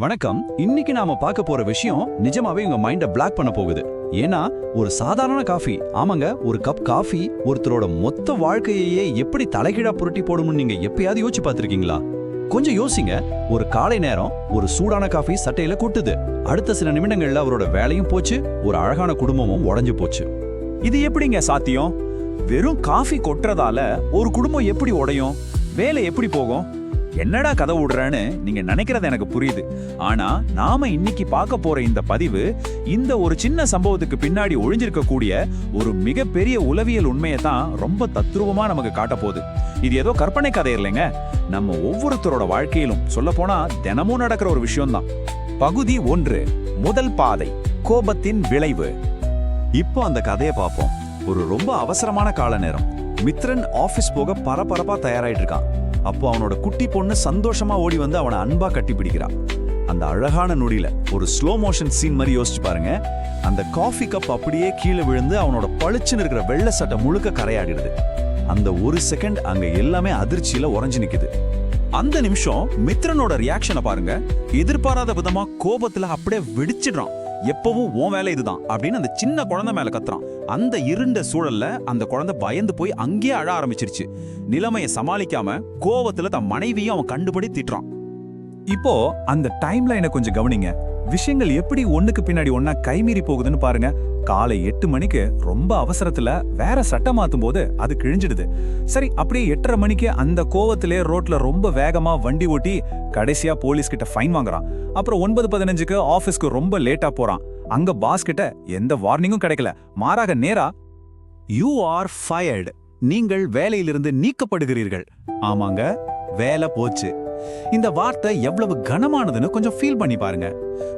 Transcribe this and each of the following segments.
வணக்கம். இன்னைக்கு நாம பார்க்க போற விஷயம் நிஜமாவே உங்க மைண்ட பிளாக் பண்ண போகுது. ஏன்னா ஒரு சாதாரண காஃபி, ஆமாங்க, ஒரு கப் காஃபி ஒருத்தரோட மொத்த வாழ்க்கையே எப்படி தலைகீழா புரட்டி போடும்னு நீங்க எப்பயாவது யோசிச்சு பார்த்திருக்கீங்களா? கொஞ்சம் யோசிங்க. ஒரு காலை நேரம் ஒரு சூடான காஃபி சட்டையில கொட்டுது. அடுத்த சில நிமிடங்கள்ல அவரோட வேலையும் போச்சு, ஒரு அழகான குடும்பமும் உடைஞ்சு போச்சு. இது எப்படிங்க சாத்தியம்? வெறும் காஃபி கொட்டுறதால ஒரு குடும்பம் எப்படி உடையும்? வேலை எப்படி போகும்? என்னடா கதை விடுறேன்னு நீங்க நினைக்கிறது எனக்கு புரியுது. ஆனா நாம இன்னைக்கு பார்க்க போற இந்த பதிவு இந்த ஒரு சின்ன சம்பவத்துக்கு பின்னாடி ஒளிஞ்சிருக்கக்கூடிய ஒரு மிகப்பெரிய உளவியல் உண்மையை தான் ரொம்ப தத்ரூபமா நமக்கு காட்ட போகுது. இது ஏதோ கற்பனை கதை இல்லைங்க, நம்ம ஒவ்வொருத்தரோட வாழ்க்கையிலும் சொல்ல போனா தினமும் நடக்கிற ஒரு விஷயம்தான். பகுதி 1, முதல் பாதை, கோபத்தின் விளைவு. இப்போ அந்த கதையை பார்ப்போம். ஒரு ரொம்ப அவசரமான கால நேரம். மித்ரன் ஆபீஸ் போக பரபரப்பா தயாராயிட்டு இருக்கான். அப்போ அவனோட குட்டி பொண்ணு சந்தோஷமா ஓடி வந்து அவனை அன்பா கட்டி பிடிக்கிறான். அந்த அழகான நொடியில ஒரு ஸ்லோ மோஷன் சீன் மாதிரி யோசிச்சு பாருங்க. அந்த காஃபி கப் அப்படியே கீழே விழுந்து அவனோட பளிச்சுன்னு இருக்கிற வெள்ளை சட்டை முழுக்க கரையாடிடுது. அந்த ஒரு செகண்ட் அங்க எல்லாமே அதிர்ச்சியில உறைஞ்சு நிக்குது. அந்த நிமிஷம் மித்ரனோட ரியாக்ஷனை பாருங்க. எதிர்பாராத விதமா கோபத்துல அப்படியே வெடிச்சிடுறான். எப்பவும் உன் வேலை இதுதான் அப்படின்னு அந்த சின்ன குழந்தை மேல கத்துறான். அந்த இருண்ட சூழல்ல அந்த குழந்தை பயந்து போய் அங்கேயே அழ ஆரம்பிச்சிருச்சு. நிலைமையை சமாளிக்காம கோவத்துல தன் மனைவியும் அவன் கண்டுபடி திட்டுறான். இப்போ அந்த டைம் லைனை கொஞ்சம் கவனிங்க. விஷயங்கள் எப்படி ஒண்ணுக்கு பின்னாடி ஒன்னா கைமீறி போகுதுன்னு பாருங்க. காலை 8 மணிக்கு ரொம்ப அவசரத்துல வேற சட்டை மாத்தும் போது அது கிழிஞ்சிடுது. சரி, அப்படியே 8:30 மணிக்கு அந்த கோவத்திலே ரோட்ல ரொம்ப வேகமா வண்டி ஓட்டி கடைசியா போலீஸ் கிட்ட ஃபைன் வாங்குறான். அப்புறம் 9:15க்கு ஆபீஸ்க்கு ரொம்ப லேட்டா போறான். அங்க பாஸ் கிட்ட எந்த வார்னிங்கும் கிடைக்கல. மாறாக நேரா யூ ஆர் ஃபயர்டு, நீங்கள் வேலையிலிருந்து நீக்கப்படுகிறீர்கள். ஆமாங்க, வேலை போச்சு. இந்த வார்த்தை எவ்வளவு கனமானதுன்னு கொஞ்சம் ஃபீல் பண்ணி பாருங்க.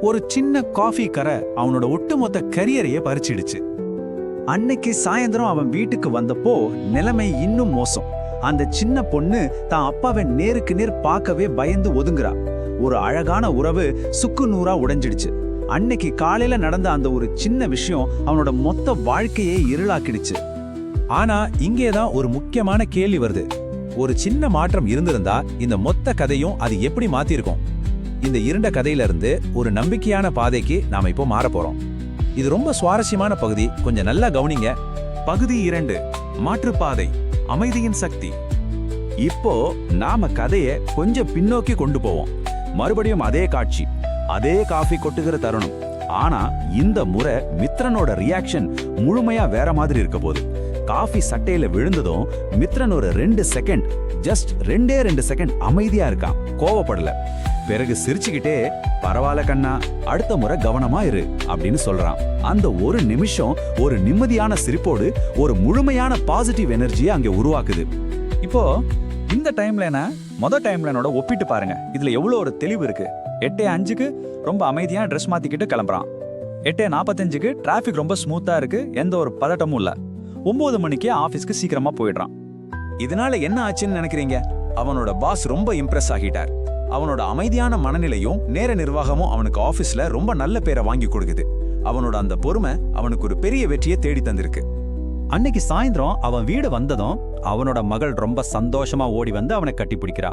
ஒரு சின்ன காஃபி கரை அவனோட ஒட்டுமொத்த கரியரையே பறிச்சிடுச்சு. அன்னைக்கு சாயந்தரம் அவன் வீட்டுக்கு வந்தப்போ நிலைமை இன்னும் மோசம். அந்த சின்ன பொண்ணு தான் அப்பாவை நேருக்கு நேர் பார்க்கவே பயந்து ஒதுங்குறா. ஒரு அழகான உறவு சுக்கு நூறா உடைஞ்சிடுச்சு. அன்னைக்கு காலையில நடந்த அந்த ஒரு சின்ன விஷயம் அவனோட மொத்த வாழ்க்கையே இருளாக்கிடுச்சு. ஆனா இங்கேதான் ஒரு முக்கியமான கேள்வி வருது. ஒரு சின்ன மாற்றம் இருந்திருந்தா இந்த மொத்த கதையும் அது எப்படி மாத்திருக்கும்? இந்த இருண்ட கதையில இருந்து ஒரு நம்பிக்கையான பாதைக்கு நாம இப்போ மாற போறோம். இது ரொம்ப சுவாரஸ்யமான பகுதி, கொஞ்சம் நல்லா கவனிங்க. பகுதி 2, மாற்றுப்பாதை, அமைதியின் சக்தி. இப்போ நாம கதையை கொஞ்சம் பின்னோக்கி கொண்டு போவோம். மறுபடியும் அதே காட்சி, அதே காஃபி கொட்டுகிற தருணம். ஆனா இந்த முறை மித்ரனோட ரியாக்ஷன் முழுமையா வேற மாதிரி இருக்க போகுது. காஃபி சட்டையில விழுந்ததும் மித்ரன் ஒரு 2 செகண்ட், ஜஸ்ட் 2 செகண்ட் அமைதியா இருக்கான், கோவப்படல. பிறகு சிரிச்சுக்கிட்டே, பரவாயில்ல கண்ணா, அடுத்த முறை கவனமா இரு அப்படின்னு சொல்றான். அந்த ஒரு நிமிஷம் ஒரு நிம்மதியான சிரிப்போடு ஒரு முழுமையான பாசிட்டிவ் எனர்ஜியை அங்கே உருவாக்குது. இப்போ இந்த டைம்லைனை மொதல் டைம்லைனோட ஒப்பிட்டு பாருங்க. இதுல எவ்வளவு ஒரு தெளிவு இருக்கு. 8:05க்கு ரொம்ப அமைதியா ட்ரெஸ் மாத்திக்கிட்டு கிளம்புறான். 8:45க்கு டிராபிக் ரொம்ப ஸ்மூத்தா இருக்கு, எந்த ஒரு பதட்டமும் இல்ல. 9 மணிக்கு ஆபீஸ்க்கு சீக்கிரமா போயிடுறான். இதனால என்ன ஆச்சுன்னு நினைக்கிறீங்க? அவனோட பாஸ் ரொம்ப இம்ப்ரெஸ் ஆகிட்டார். அவனோட அமைதியான மனநிலையும் நேர நிர்வாகமும் அவனுக்கு ஆபீஸ்ல ரொம்ப நல்ல பேரை வாங்கி கொடுக்குது. அவனோட அந்த பொறுமை அவனுக்கு ஒரு பெரிய வெற்றியை தேடி தந்திருக்கு. அன்னைக்கு சாயந்தரம் அவன் வீடு வந்ததும் அவனோட மகள் ரொம்ப சந்தோஷமா ஓடி வந்து அவனை கட்டி பிடிக்கிறா.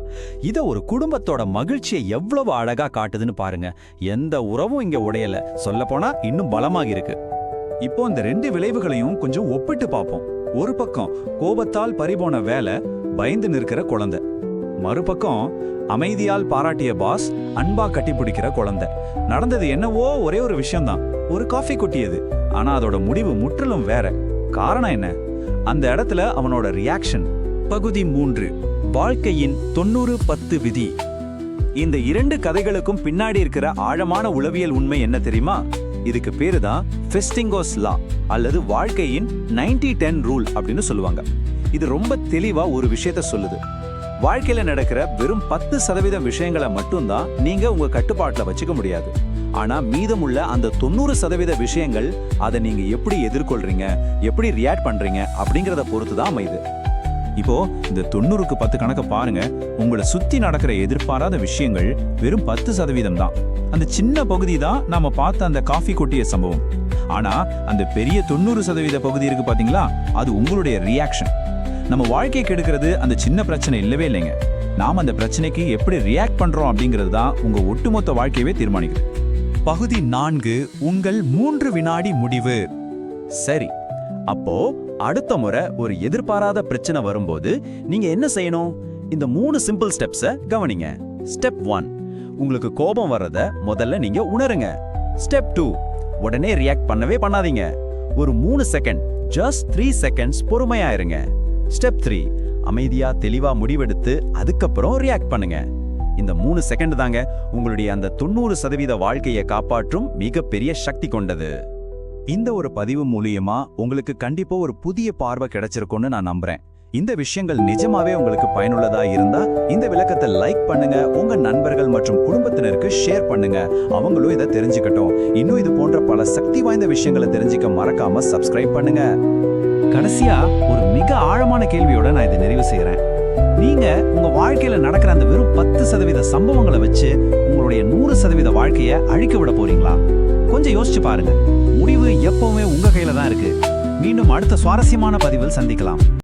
இத ஒரு குடும்பத்தோட மகிழ்ச்சியை எவ்வளவு அழகா காட்டுதுன்னு பாருங்க. எந்த உறவும் இங்க உடையல, சொல்ல போனா இன்னும் பலமாகி இருக்கு. இப்போ இந்த 2 விளைவுகளையும் கொஞ்சம் ஒப்பிட்டு பார்ப்போம். ஒரு பக்கம் கோபத்தால் பறிபோன வேலை, பயந்து நிற்கிற குழந்தை. மறுபக்கம் அமைதியால் பாராட்டிய பாஸ், அன்பா கட்டி பிடிக்கிற குழந்தை. நடந்தது என்னவோ ஒரே ஒரு விஷயம்தான், ஒரு காஃபி கொட்டியது. ஆனா அதோட முடிவு முற்றிலும் வேற. காரணம் என்ன? அந்த இடத்துல அவனோட ரியாக்ஷன். பகுதி 3, வாழ்க்கையின் 90-10 விதி. இந்த 2 கதைகளுக்கும் பின்னாடி இருக்கிற ஆழமான உளவியல் உண்மை என்ன தெரியுமா? இதுக்கு பேரு தான் ஃபெஸ்டிங்கோஸ் லா அல்லது வாழ்க்கையின் 90-10 ரூல் அப்படின்னு சொல்லுவாங்க. இது ரொம்ப தெளிவா ஒரு விஷயத்த சொல்லுது. வாழ்க்கையில நடக்கிற வெறும் 10% விஷயங்களை மட்டும்தான் நீங்க உங்க கட்டுப்பாட்டுல வச்சுக்க முடியாது. ஆனா மீதமுள்ள அந்த 90% விஷயங்கள் அதை நீங்க எப்படி எதிர்கொள்றீங்க, எப்படி ரியாக்ட் பண்றீங்க அப்படிங்கறத பொறுத்துதான் அமையுது. இப்போ இந்த 90க்கு 10 கணக்க பாருங்க. உங்களை சுத்தி நடக்கிற எதிர்பாராத விஷயங்கள் வெறும் 10% தான். அந்த சின்ன பகுதி தான் நாம பார்த்த அந்த காஃபி கொட்டிய சம்பவம். ஆனா அந்த பெரிய 90% பகுதி இருக்கு பாத்தீங்களா, அது உங்களுடைய ரியாக்ஷன். நம்ம வாழ்க்கை கெடுக்கிறது அந்த சின்ன பிரச்சனை இல்லவே இல்லைங்க. நாம அந்த பிரச்சனைக்கு எப்படி ரியாக்ட் பண்றோம் அப்படிங்கிறது தான் உங்க ஒட்டுமொத்த வாழ்க்கையவே தீர்மானிக்குது. பகுதி 4, உங்கள் 3 வினாடி முடிவு. சரி, அப்போ அடுத்த முறை ஒரு எதிர்பாராத பிரச்சனை வரும்போது நீங்க என்ன செய்யணும்? இந்த 3 சிம்பிள் ஸ்டெப்ஸை கவனிங்க. ஸ்டெப் 1, உங்களுக்கு கோபம் வர்றத முதல்ல நீங்க உணருங்க. ஸ்டெப் 2, உடனே ரியாக்ட் பண்ணவே பண்ணாதீங்க. ஒரு 3 செகண்ட், ஜஸ்ட் 3 செகண்ட்ஸ் பொறுமையா இருங்க. ஸ்டெப் 3, அமைதியா தெளிவா முடிவெடுத்து அதுக்கப்புறம் ரியாக்ட் பண்ணுங்க. இந்த 3 செகண்ட் தாங்க உங்களுடைய அந்த 90% வாழ்க்கையை காப்பாற்றும் மிகப்பெரிய சக்தி கொண்டது. இந்த ஒரு பதிவு மூலியமா உங்களுக்கு கண்டிப்பா ஒரு புதிய பார்வை கிடைச்சிருக்கும்னு நான் நம்புறேன். இந்த விஷயங்கள் நிஜமாவே உங்களுக்கு பயனுள்ளதா இருந்தா இந்த விளக்கத்தை லைக் பண்ணுங்க, உங்க நண்பர்கள் மற்றும் குடும்பத்தினருக்கு ஷேர் பண்ணுங்க, அவங்களும் இதை தெரிஞ்சுக்கட்டும். இன்னும் இது போன்ற பல சக்தி வாய்ந்த விஷயங்களை தெரிஞ்சுக்க மறக்காம சப்ஸ்கிரைப் பண்ணுங்க. கடைசியா ஒரு மிக ஆழமான கேள்வியோட நான் இதை நிறைவு செய்யறேன். நீங்க உங்க வாழ்க்கையில நடக்கிற அந்த வெறும் 10% சம்பவங்களை வச்சு உங்களுடைய 100% வாழ்க்கையை அழிக்க விட போறீங்களா? கொஞ்சம் யோசிச்சு பாருங்க. முடிவு எப்பவுமே உங்க கையில தான் இருக்கு. மீண்டும் அடுத்த சுவாரஸ்யமான பதிவில் சந்திக்கலாம்.